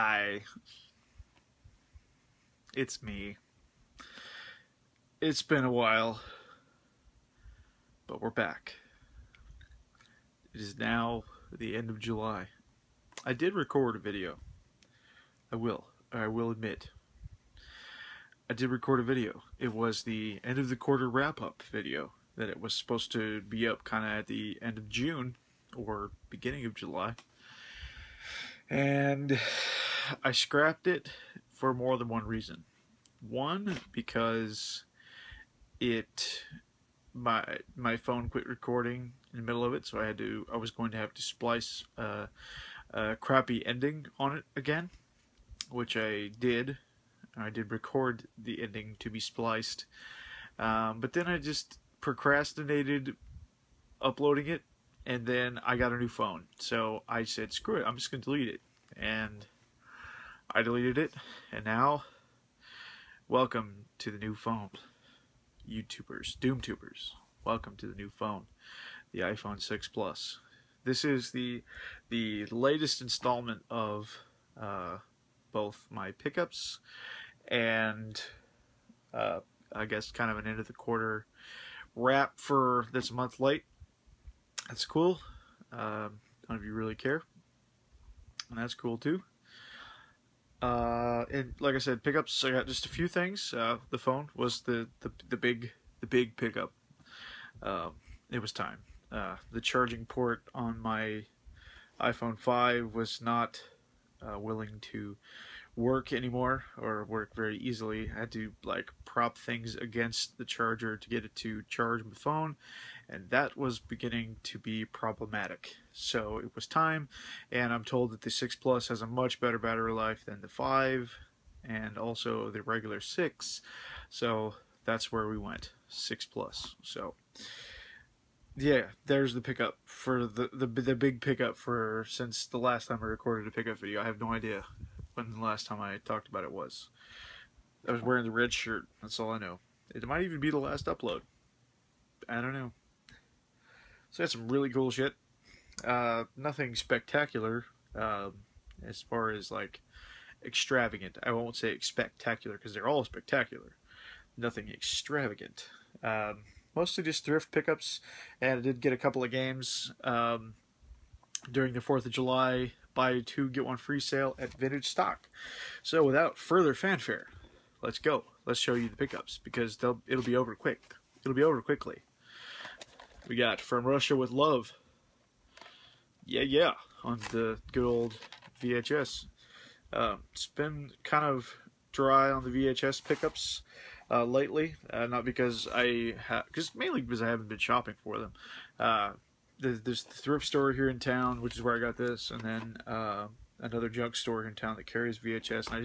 Hi, it's me. It's been a while, but we're back. It is now the end of July. I did record a video. I will admit. I did record a video. It was the end of the quarter wrap-up video that it was supposed to be up kind of at the end of June or beginning of July. And I scrapped it for more than one reason. One, because my phone quit recording in the middle of it, so I was going to have to splice a crappy ending on it again, which I did. I did record the ending to be spliced, but then I just procrastinated uploading it, and then I got a new phone, so I said screw it, I'm just going to delete it, and I deleted it, and now welcome to the new phone. YouTubers, Doomtubers, welcome to the new phone, the iPhone 6 Plus. This is the latest installment of both my pickups and I guess kind of an end of the quarter wrap for this month late. That's cool. None of you really care, and that's cool too. And like I said, pickups, I got just a few things. The phone was the big pickup. It was time. The charging port on my iPhone 5 was not willing to work anymore, or work very easily. I had to like prop things against the charger to get it to charge my phone, and that was beginning to be problematic. So it was time, and I'm told that the 6 Plus has a much better battery life than the 5 and also the regular 6, so that's where we went, 6 Plus. So yeah, there's the pickup for the big pickup for since the last time I recorded a pickup video. I have no idea when the last time I talked about it was. I was wearing the red shirt, that's all I know. It might even be the last upload. I don't know. So that's some really cool shit. Nothing spectacular as far as like extravagant. I won't say spectacular because they're all spectacular. Nothing extravagant. Mostly just thrift pickups, and I did get a couple of games during the 4th of July buy two get one free sale at Vintage Stock. So without further fanfare, let's go. Let's show you the pickups because it'll be over quick. It'll be over quickly. We got From Russia with Love. Yeah, on the good old VHS. It's been kind of dry on the VHS pickups lately, not because mainly because I haven't been shopping for them. There's the thrift store here in town, which is where I got this, and then another junk store here in town that carries VHS, and I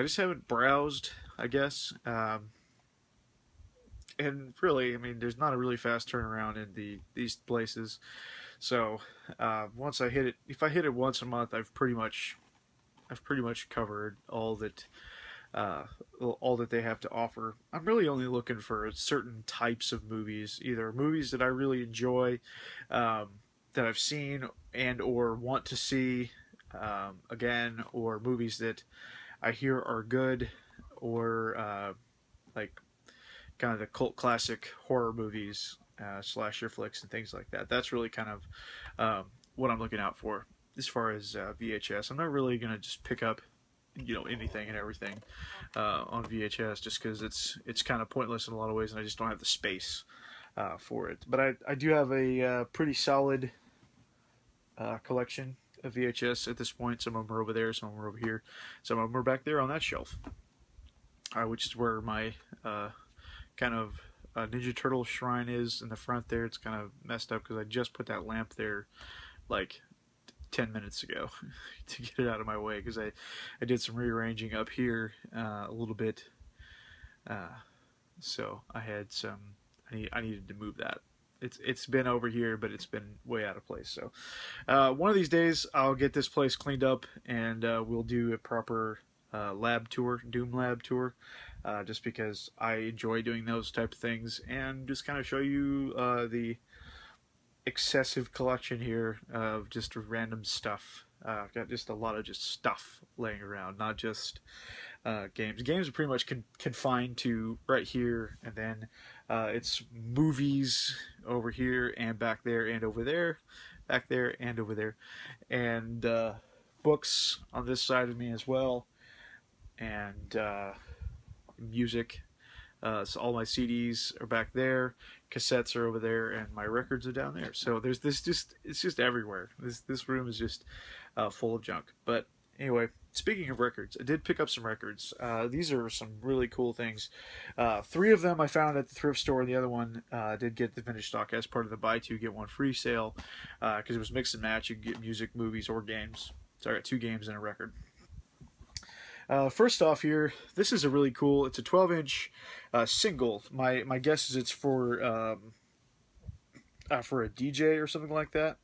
just haven't browsed, I guess. And really, I mean, there's not a really fast turnaround in these places. So once I hit it, if I hit it once a month, I've pretty much covered all that they have to offer. I'm really only looking for certain types of movies, either movies that I really enjoy, that I've seen and or want to see again, or movies that I hear are good, or like kind of the cult classic horror movies, slasher flicks and things like that. That's really kind of what I'm looking out for as far as VHS. I'm not really gonna just pick up anything and everything on VHS, just because it's kind of pointless in a lot of ways, and I just don't have the space for it. But I do have a pretty solid collection of VHS at this point. Some of them are over there, some of them are over here, some of them are back there on that shelf, which is where my kind of Ninja Turtle shrine is in the front there. It's kind of messed up because I just put that lamp there like 10 minutes ago to get it out of my way, because I did some rearranging up here a little bit, so I had I needed to move that. It's been over here, but it's been way out of place. So one of these days I'll get this place cleaned up, and we'll do a proper lab tour, Doom lab tour, just because I enjoy doing those type of things, and just kind of show you excessive collection here of just random stuff. I've got just a lot of just stuff laying around, not just games. Games are pretty much confined to right here, and then it's movies over here and back there and over there, back there and over there, and books on this side of me as well, and music. So all my CDs are back there, cassettes are over there, and my records are down there. So there's this it's just everywhere. This room is just full of junk. But anyway, speaking of records, I did pick up some records. These are some really cool things. 3 of them I found at the thrift store. The other one did get the finished stock as part of the buy 2 get 1 free sale, because it was mix and match. You could get music, movies, or games. So I got 2 games and a record. First off here, this is a really cool, it's a 12-inch single. My guess is it's for a DJ or something like that.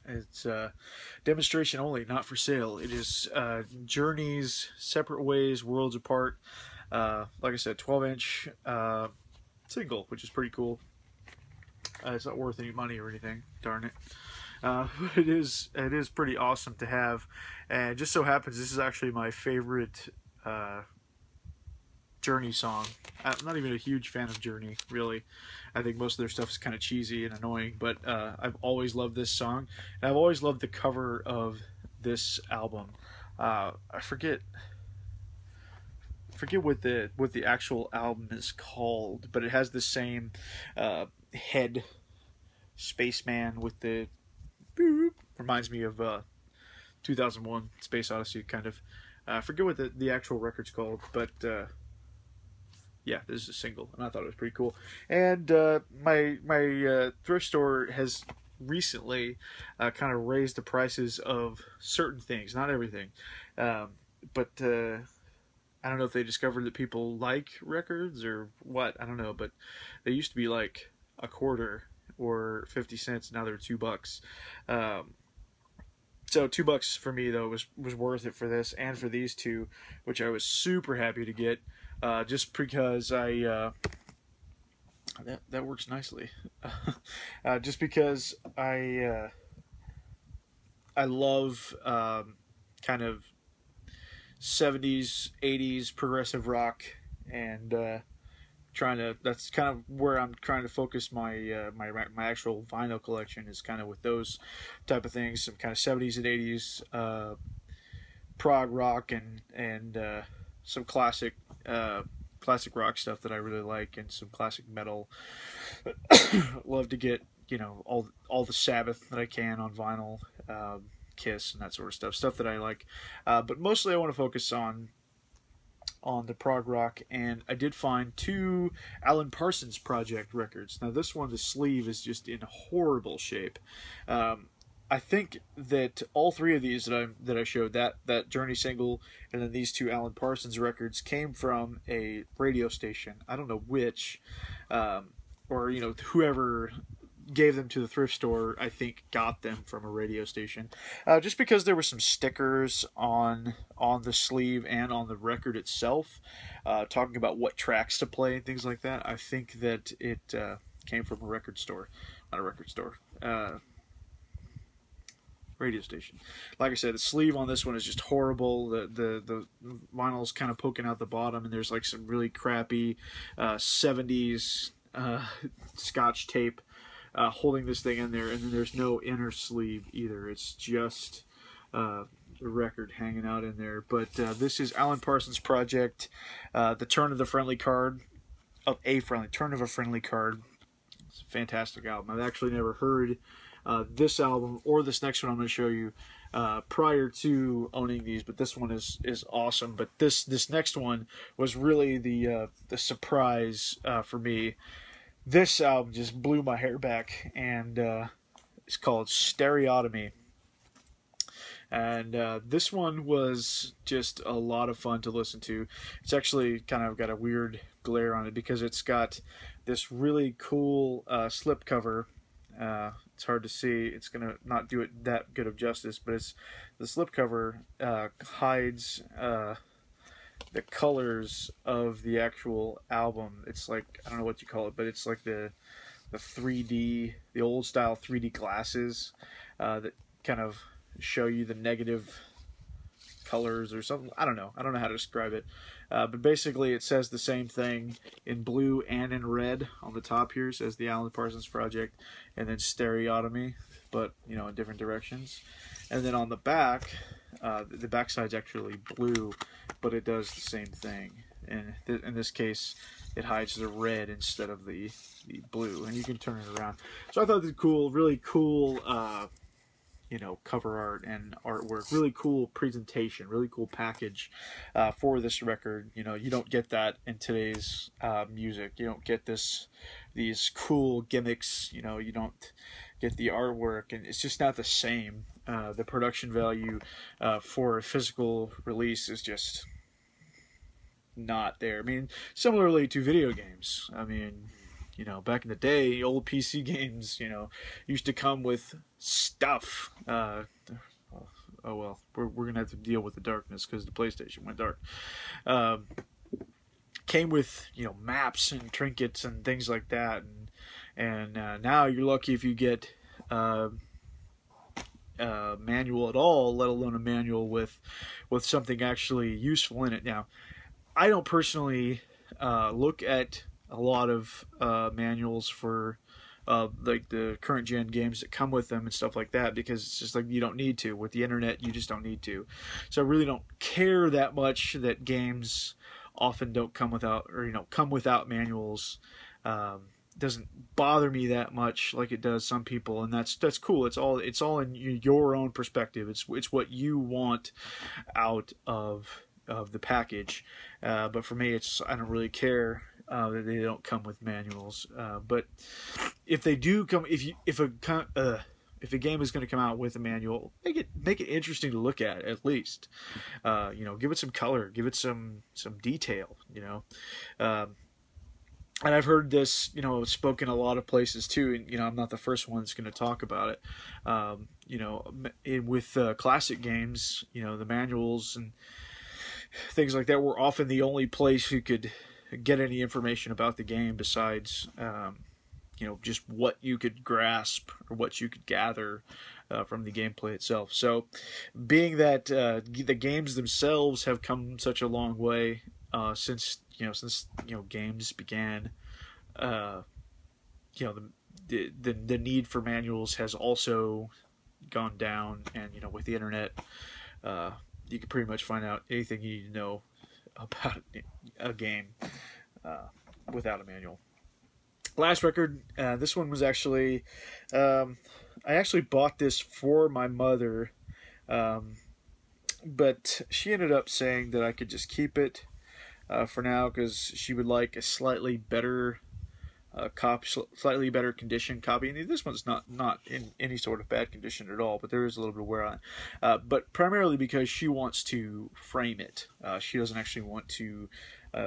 It's demonstration only, not for sale. It is Journey's Separate Ways, Worlds Apart. Like I said, 12-inch single, which is pretty cool. It's not worth any money or anything, darn it. But it is pretty awesome to have, and just so happens this is actually my favorite Journey song. I'm not even a huge fan of Journey, really. I think most of their stuff is kind of cheesy and annoying, but I've always loved this song, and I've always loved the cover of this album. I forget what the actual album is called, but it has the same head spaceman with the boop. Reminds me of 2001 Space Odyssey, kind of. I forget what the actual record's called, but yeah, this is a single, and I thought it was pretty cool. And my thrift store has recently kind of raised the prices of certain things, not everything, but I don't know if they discovered that people like records or what, I don't know, but they used to be like a quarter or 50 cents. Now they're $2. So $2 for me though was worth it for this and for these 2, which I was super happy to get, just because that works nicely. Just because I love kind of 70s, 80s progressive rock, and that's kind of where I'm trying to focus my my actual vinyl collection, is kind of with those type of things, some kind of 70s and 80s prog rock and some classic rock stuff that I really like, and some classic metal. Love to get, you know, all the Sabbath that I can on vinyl, Kiss and that sort of stuff that I like, but mostly I want to focus on the prog rock, and I did find 2 Alan Parsons Project records. Now this one, the sleeve is just in horrible shape. I think that all 3 of these that I showed, that Journey single and then these 2 Alan Parsons records, came from a radio station. I don't know which, or you know, whoever gave them to the thrift store, I think, got them from a radio station, just because there were some stickers on the sleeve and on the record itself, talking about what tracks to play and things like that. I think that it came from a record store, not a record store, radio station. Like I said, the sleeve on this one is just horrible. The vinyl is kind of poking out the bottom, and there's like some really crappy 70s Scotch tape holding this thing in there, and then there's no inner sleeve either. It's just the record hanging out in there. But this is Alan Parsons Project, the Turn of a Friendly Card. It's a fantastic album. I've actually never heard this album or this next one I'm going to show you prior to owning these, but this one is awesome. But this next one was really the surprise for me. This album just blew my hair back, and it's called Stereotomy. And this one was just a lot of fun to listen to. It's actually kind of got a weird glare on it because it's got this really cool slip cover. It's hard to see. It's going to not do it that good of justice, but the slip cover hides the colors of the actual album. It's like, I don't know what you call it, but it's like the the old style 3D glasses that kind of show you the negative colors or something. I don't know how to describe it, but basically it says the same thing in blue and in red on the top here. It says the Alan Parsons Project, and then stereotomy, but you know, in different directions. And then on the back, the back side's actually blue, but it does the same thing. And in this case, it hides the red instead of the blue, and you can turn it around. So I thought this cool, really cool, you know, cover art and artwork, really cool presentation, really cool package for this record. You know, you don't get that in today's music. You don't get these cool gimmicks. You know, you don't get the artwork, and it's just not the same. The production value for a physical release is just not there. I mean, similarly to video games. I mean, you know, back in the day, old PC games, you know, used to come with stuff. Oh well, we're gonna have to deal with the darkness because the PlayStation went dark. Came with, you know, maps and trinkets and things like that, and now you're lucky if you get manual at all, let alone a manual with something actually useful in it. Now, I don't personally look at a lot of manuals for like the current gen games that come with them and stuff like that, because it's just like you don't need to. With the internet, you just don't need to. So I really don't care that much that games often don't come without, or you know, come without manuals. Doesn't bother me that much like it does some people, and that's cool. It's all in your own perspective. It's what you want out of the package, but for me, I don't really care that they don't come with manuals. But if they do come, if a game is going to come out with a manual, make it interesting to look at least. You know, give it some color, give it some detail. You know. And I've heard this, you know, spoken a lot of places too. And, you know, I'm not the first one that's going to talk about it. You know, with classic games, you know, the manuals and things like that were often the only place you could get any information about the game besides, you know, just what you could grasp or what you could gather from the gameplay itself. So, being that the games themselves have come such a long way since games began, you know, the need for manuals has also gone down, and you know, with the internet, you can pretty much find out anything you need to know about a game without a manual. Last record, this one was actually, I actually bought this for my mother, but she ended up saying that I could just keep it for now, because she would like a slightly better slightly better condition copy. And this one's not in any sort of bad condition at all, but there is a little bit of wear on it. But primarily because she wants to frame it. She doesn't actually want to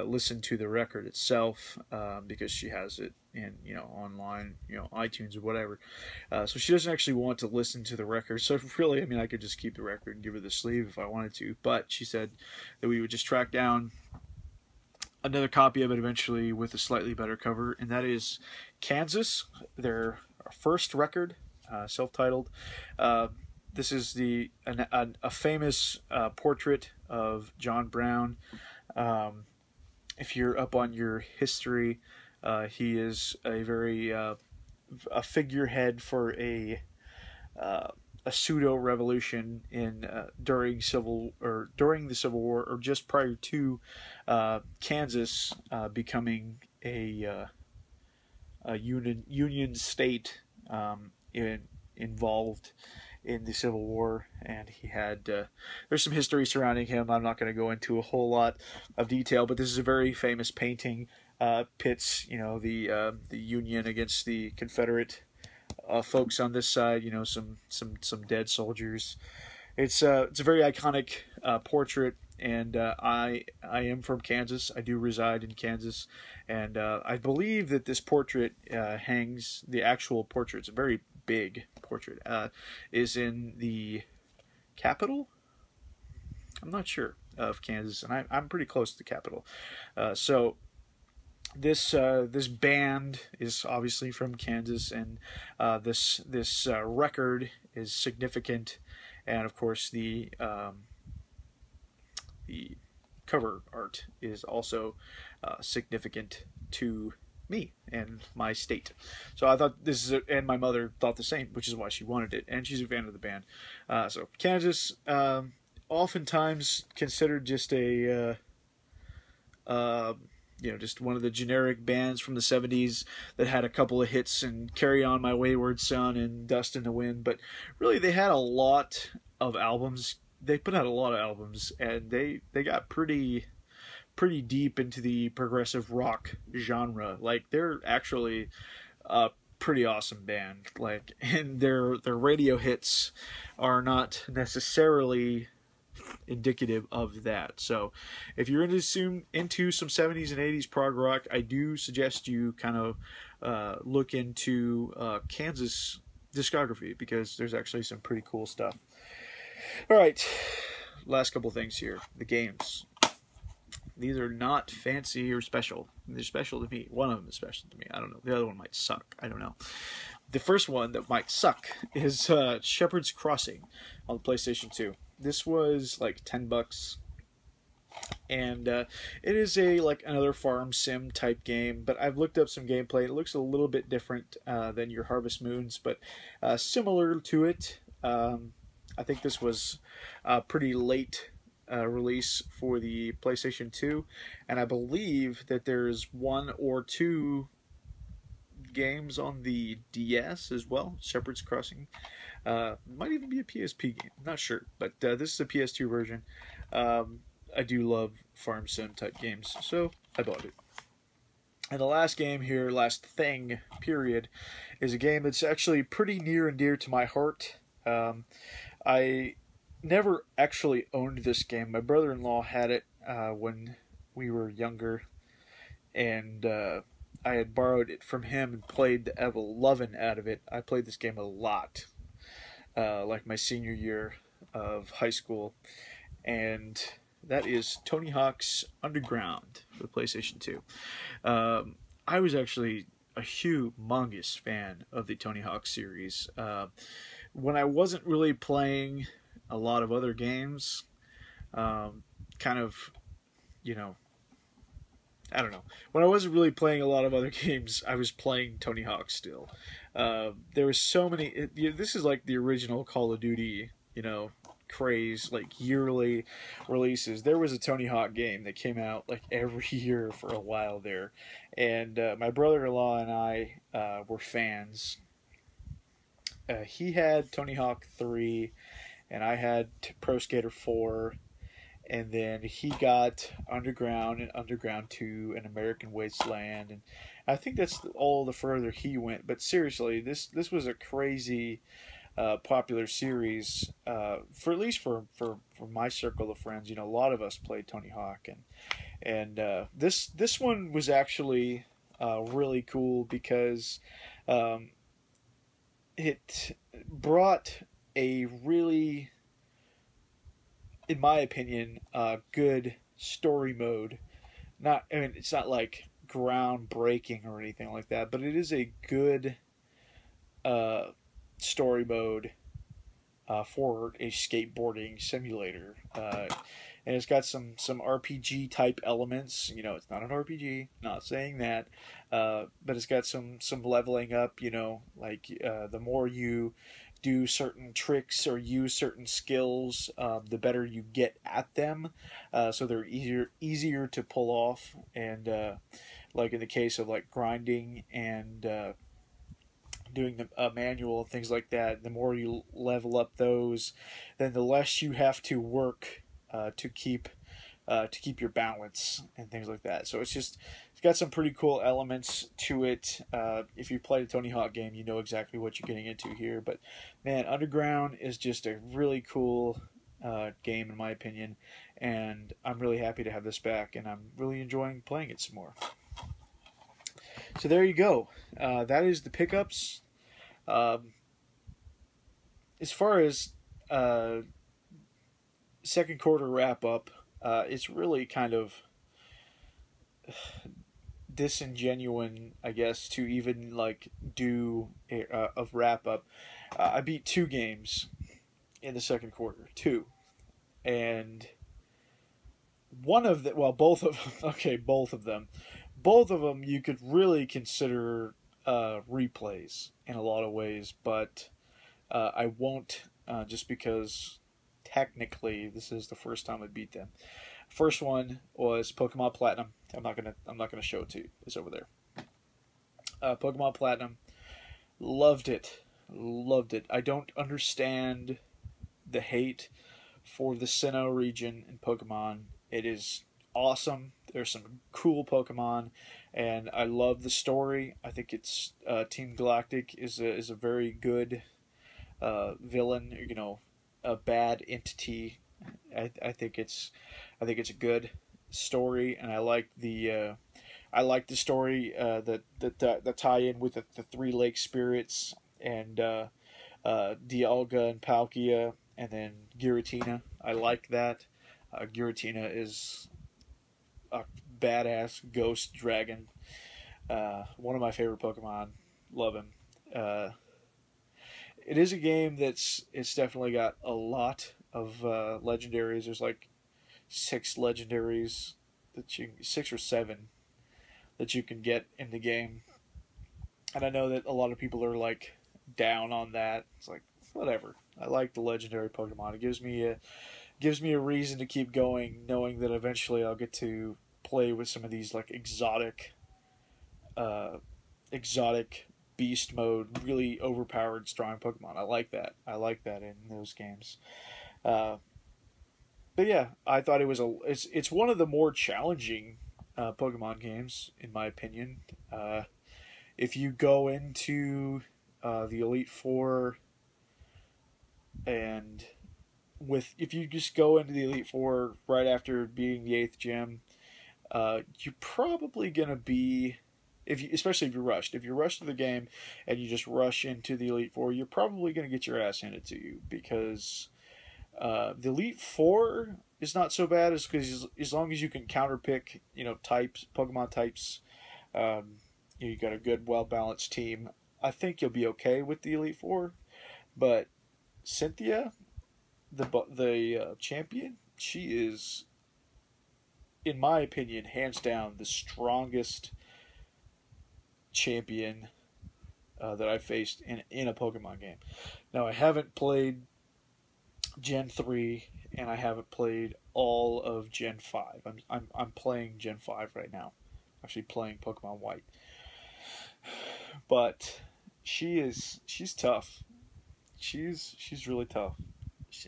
listen to the record itself, because she has it in, you know, online, you know, iTunes or whatever. So she doesn't actually want to listen to the record. So really, I mean, I could just keep the record and give her the sleeve if I wanted to. But she said that we would just track down another copy of it eventually with a slightly better cover, and that is Kansas, their first record, self-titled. This is a famous portrait of John Brown. If you're up on your history, he is a very a figurehead for a pseudo revolution during the Civil War, or just prior to Kansas becoming a union state, involved in the Civil War. And he had there's some history surrounding him. I'm not going to go into a whole lot of detail, but this is a very famous painting. Pits, you know, the Union against the Confederate folks on this side, you know, some dead soldiers. It's a very iconic portrait, and I am from Kansas. I do reside in Kansas, and I believe that this portrait hangs. The actual portrait, it's a very big portrait, is in the Capitol. I'm not sure of Kansas, and I'm pretty close to the Capitol, so. this band is obviously from Kansas, and this record is significant, and of course the cover art is also significant to me and my state. So I thought and my mother thought the same, which is why she wanted it, and she's a fan of the band. So Kansas, oftentimes considered just a just one of the generic bands from the 70s that had a couple of hits and Carry On My Wayward Son and Dust in the Wind, but really they had a lot of albums. They put out a lot of albums, and they got pretty deep into the progressive rock genre. Like, they're actually a pretty awesome band. Like, and their radio hits are not necessarily indicative of that. So if you're into some 70s and 80s prog rock, I do suggest you kind of look into Kansas discography, because there's actually some pretty cool stuff. All right, last couple things here. The games. These are not fancy or special. They're special to me. One of them is special to me. I don't know. The other one might suck. I don't know. The first one that might suck is Shepherd's Crossing on the PlayStation 2. This was like $10, and it is like another farm sim type game. But I've looked up some gameplay. It looks a little bit different than your Harvest Moons, but similar to it. I think this was a pretty late release for the PlayStation 2, and I believe that there's 1 or 2 games on the DS as well. Shepherd's Crossing might even be a PSP game, I'm not sure, but this is a PS2 version. I do love farm sim type games, so I bought it. And the last game here, last thing, period, is a game that's actually pretty near and dear to my heart. I never actually owned this game. My brother-in-law had it when we were younger, and I had borrowed it from him and played the ever-loving out of it. I played this game a lot, like my senior year of high school, and that is Tony Hawk's Underground for the PlayStation 2. I was actually a humongous fan of the Tony Hawk series. When I wasn't really playing a lot of other games, kind of, I don't know. When I wasn't really playing a lot of other games, I was playing Tony Hawk still. There were so many. This is like the original Call of Duty, craze, like yearly releases. There was a Tony Hawk game that came out like every year for a while there, and my brother-in-law and I were fans. He had Tony Hawk 3, and I had Pro Skater 4, and then he got Underground and Underground 2 and American Wasteland, and I think that's all the further he went. But seriously, this was a crazy popular series, for at least for my circle of friends. A lot of us played Tony Hawk, and this one was actually really cool because it brought a really, in my opinion, good story mode. It's not like groundbreaking or anything like that, but it is a good story mode for a skateboarding simulator. And it's got some RPG type elements. It's not an RPG, not saying that, but it's got some leveling up. Like the more you do certain tricks or use certain skills, the better you get at them. So they're easier to pull off. And like in the case of like grinding and doing the manual and things like that, the more you level up those, then the less you have to work to keep your balance and things like that. So it's got some pretty cool elements to it. If you played a Tony Hawk game, you know exactly what you're getting into here. But man, Underground is just a really cool game in my opinion, and I'm really happy to have this back, and I'm really enjoying playing it some more. So there you go. That is the pickups. As far as second quarter wrap up, it's really kind of disingenuous, I guess, to even like do a wrap up. I beat 2 games in the second quarter, two, and one of the well, both of okay, both of them you could really consider replays in a lot of ways, but I won't just because technically this is the first time I beat them. First one was Pokemon Platinum. I'm not gonna show it to you. It's over there. Pokemon Platinum. Loved it. Loved it. I don't understand the hate for the Sinnoh region in Pokemon. It is awesome. There's some cool Pokemon, and I love the story. I think it's Team Galactic is a very good villain. You know, a bad entity. I think it's a good story, and I like the story the tie in with the Three Lake Spirits and Dialga and Palkia, and then Giratina. I like that. Giratina is a badass ghost dragon. One of my favorite Pokemon. Love him. It is a game it's definitely got a lot of legendaries. There's like 6 legendaries 6 or 7 that you can get in the game, and I know that a lot of people are like down on that. It's like whatever. I like the legendary Pokemon. It gives me a reason to keep going, knowing that eventually I'll get to play with some of these like exotic beast mode, really overpowered, strong Pokemon. I like that. I like that in those games. But yeah, I thought it's one of the more challenging Pokemon games in my opinion. If you go into the Elite Four and if you just go into the Elite Four right after beating the 8th gym, you're probably gonna be, especially if you're rushed. If you're rushed to the game and you just rush into the Elite Four, you're probably gonna get your ass handed to you because the Elite Four is not so bad as long as you can counterpick, types, Pokemon types. You got a good, well balanced team. I think you'll be okay with the Elite Four, but Cynthia, the champion, she is, in my opinion, hands down the strongest champion that I've faced in a Pokemon game. Now I haven't played Gen 3 and I haven't played all of Gen 5. I'm playing Gen 5 right now. Actually playing Pokemon White. But she's tough. She's really tough.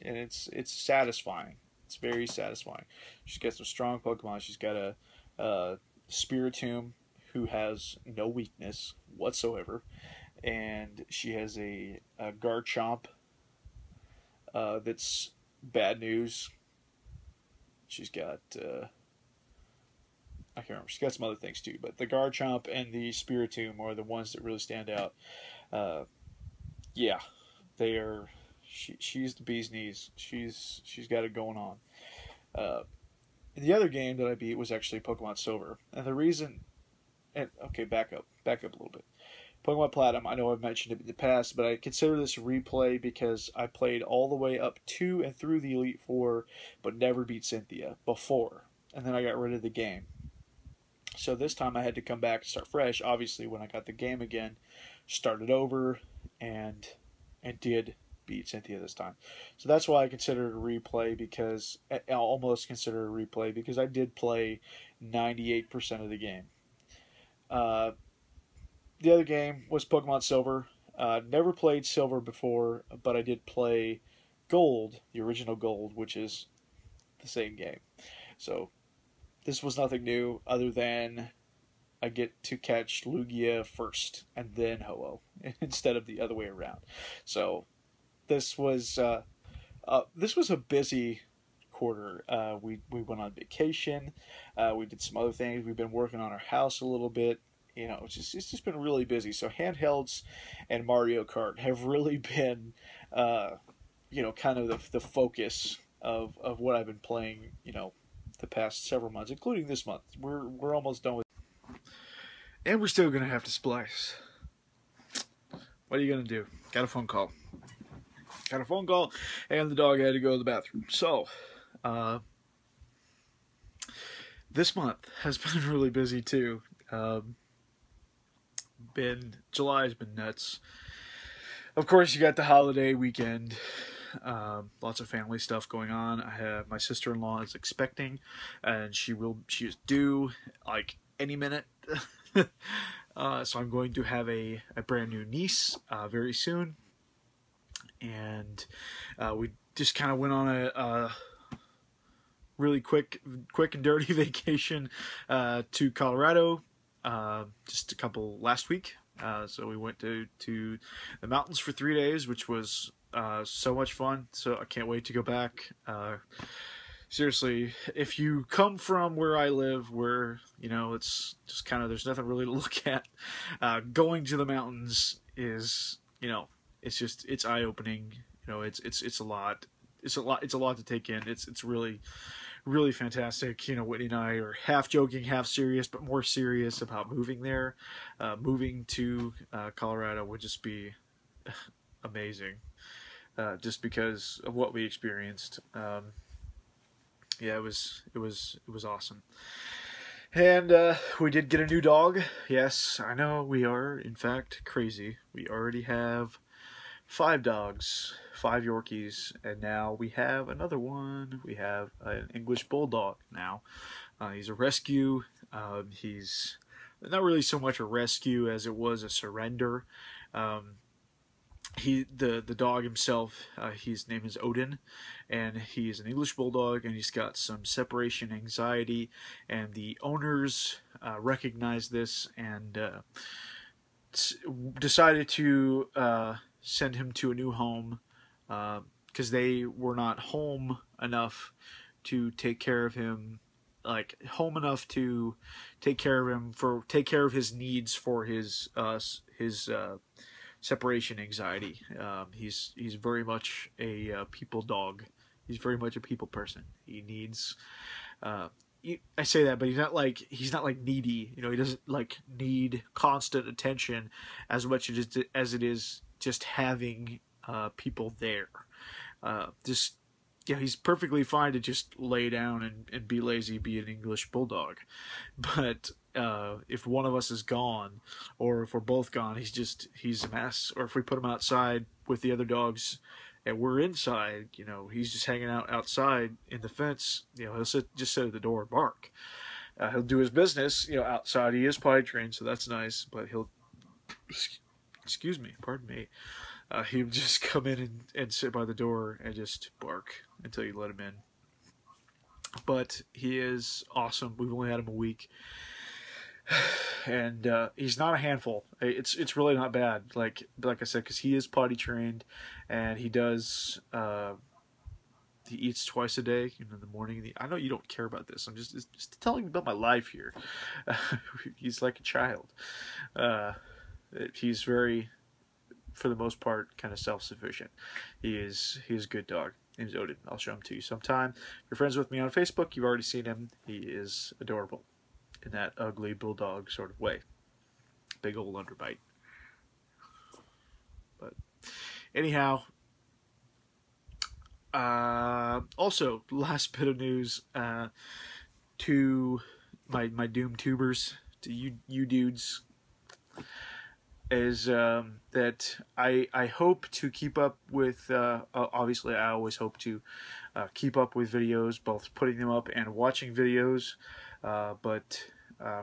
And it's satisfying. It's very satisfying. She's got some strong Pokemon. She's got a Spiritomb who has no weakness whatsoever, and she has a Garchomp that's bad news. She's got I can't remember. She's got some other things too, but the Garchomp and the Spiritomb are the ones that really stand out. Yeah, they are. She's the bee's knees. She's got it going on. The other game that I beat was actually Pokemon Silver, and the reason. And okay, back up a little bit. Pokemon Platinum, I know I've mentioned it in the past, but I consider this a replay because I played all the way up to and through the Elite Four, but never beat Cynthia before, and then I got rid of the game. So this time I had to come back and start fresh. Obviously, when I got the game again, started over, and did beat Cynthia this time. So that's why I consider it a replay, because I almost consider it a replay because I did play 98% of the game. The other game was Pokemon Silver. Never played Silver before, but I did play Gold, the original Gold, which is the same game. So this was nothing new other than I get to catch Lugia first and then Ho-Oh instead of the other way around. So this was a busy quarter. We went on vacation. We did some other things. We've been working on our house a little bit. It's just been really busy. So handhelds and Mario Kart have really been, kind of the focus of what I've been playing, the past several months, including this month. We're almost done with. And we're still gonna have to splice. What are you gonna do? Got a phone call. And the dog had to go to the bathroom. So, this month has been really busy too. July's been nuts. Of course, you got the holiday weekend. Lots of family stuff going on. I have my sister-in-law is expecting, and she is due like any minute. So I'm going to have a brand new niece very soon, and we just kind of went on a really quick and dirty vacation to Colorado just a couple last week. So we went to the mountains for 3 days, which was so much fun. So I can't wait to go back. Seriously, if you come from where I live, where, you know, it's just kind of, there's nothing really to look at, going to the mountains is, you know, it's eye-opening. You know, it's a lot. It's a lot to take in. It's really, really fantastic. You know, Whitney and I are half joking, half serious, but more serious about moving there. Moving to Colorado would just be amazing, just because of what we experienced. Yeah, it was awesome. And we did get a new dog. Yes, I know, we are in fact crazy. We already have 5 dogs, 5 Yorkies, and now we have another one. We have an English Bulldog now. He's a rescue. He's not really so much a rescue as it was a surrender. The dog himself, his name is Odin, and he's an English Bulldog, and he's got some separation anxiety, and the owners recognized this and decided to send him to a new home because they were not home enough to take care of him, like home enough to take care of him, take care of his needs for his separation anxiety. He's very much a people dog. He's very much a people person. He needs. I say that, but he's not like needy. You know, he doesn't like need constant attention as much as it is just having people there. Just, yeah, he's perfectly fine to just lay down and be lazy, be an English Bulldog. But if one of us is gone, or if we're both gone, he's a mess. Or if we put him outside with the other dogs and we're inside, you know, he's just hanging out outside in the fence. You know, he'll just sit at the door and bark. He'll do his business, you know, outside. He is potty trained, so that's nice. But he'll, excuse me, pardon me. He'll just come in and sit by the door and just bark until you let him in. But he is awesome. We've only had him a week, and he's not a handful. It's really not bad. Like I said, because he is potty trained, and he does. He eats twice a day, in the morning. I know you don't care about this. I'm just telling you about my life here. He's like a child. He's very, for the most part, kind of self-sufficient. He's a good dog. His name's Odin. I'll show him to you sometime. If you're friends with me on Facebook, you've already seen him. He is adorable in that ugly bulldog sort of way. Big old underbite. But anyhow, also, last bit of news to my Doom tubers, to you dudes, is that I hope to keep up with, obviously I always hope to keep up with videos, both putting them up and watching videos, but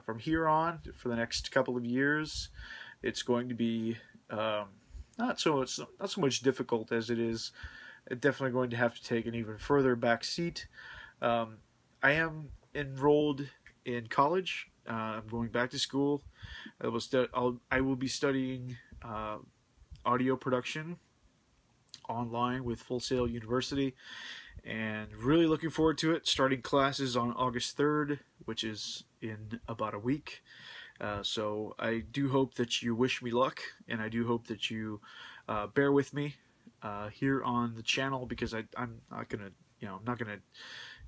from here on, for the next couple of years, it's going to be not so much difficult as it is definitely going to have to take an even further back seat. I am enrolled in college. I'm going back to school. I will be studying audio production online with Full Sail University, and really looking forward to it. Starting classes on August 3rd, which is in about a week. So I do hope that you wish me luck, and I do hope that you bear with me here on the channel, because I'm not gonna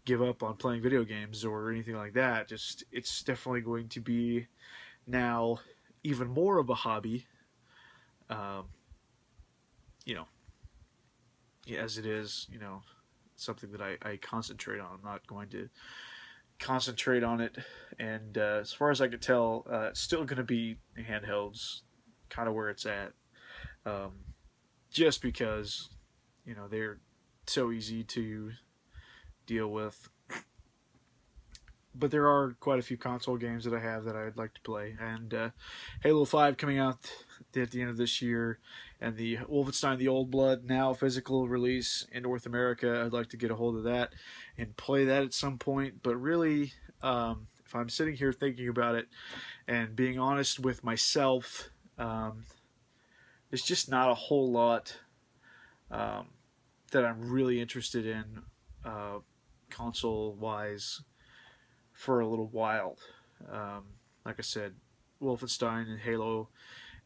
give up on playing video games or anything like that. Just, it's definitely going to be now even more of a hobby, um, you know, as it is, something that I concentrate on. I'm not going to concentrate on it, and as far as I could tell, it's still going to be handhelds, kind of where it's at, um, just because they're so easy to deal with. But there are quite a few console games that I have that I'd like to play, and Halo 5 coming out at the end of this year, and the Wolfenstein: The Old Blood now physical release in North America. I'd like to get a hold of that and play that at some point. But really, if I'm sitting here thinking about it and being honest with myself, there's just not a whole lot that I'm really interested in console-wise for a little while. Like I said, Wolfenstein and Halo,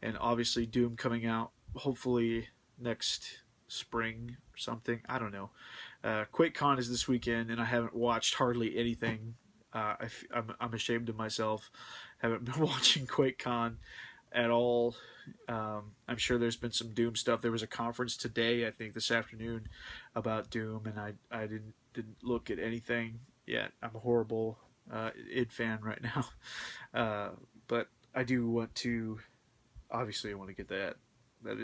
and obviously Doom coming out hopefully next spring or something. I don't know. QuakeCon is this weekend, and I haven't watched hardly anything. I'm ashamed of myself. Haven't been watching QuakeCon at all. I'm sure there's been some Doom stuff. There was a conference today, I think this afternoon, about Doom, and I didn't look at anything yet. I'm a horrible id fan right now, but I do want to. Obviously, I want to get that. That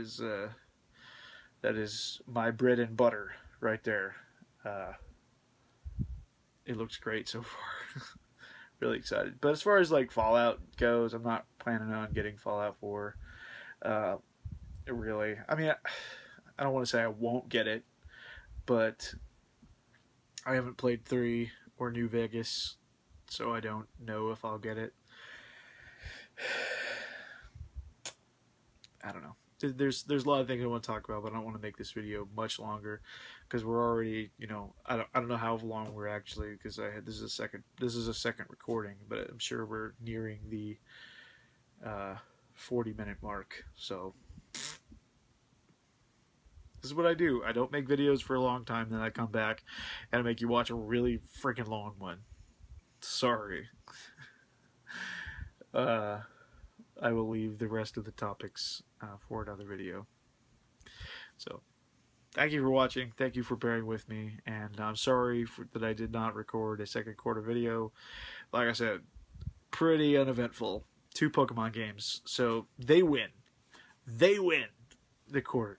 is my bread and butter right there. It looks great so far. Really excited. But as far as like Fallout goes, I'm not planning on getting Fallout 4. Really, I mean, I don't want to say I won't get it, but I haven't played 3 or New Vegas, so I don't know if I'll get it. I don't know. There's a lot of things I want to talk about, but I don't want to make this video much longer because we're already, I don't know how long we're actually, because this is a second recording, but I'm sure we're nearing the 40-minute mark. So this is what I do. I don't make videos for a long time, then I come back and I make you watch a really freaking long one. Sorry. I will leave the rest of the topics for another video. So, thank you for watching. Thank you for bearing with me. And I'm sorry that I did not record a second quarter video. Like I said, pretty uneventful. 2 Pokemon games. So, they win. They win the quarter.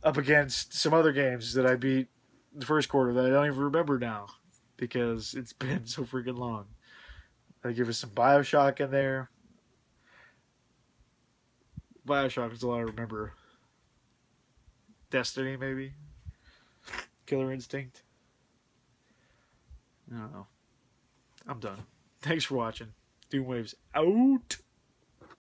Up against some other games that I beat the first quarter that I don't even remember now. Because it's been so freaking long. They give us some Bioshock in there. Bioshock is all I remember. Destiny, maybe? Killer Instinct? I don't know. I'm done. Thanks for watching. Doom Waves out!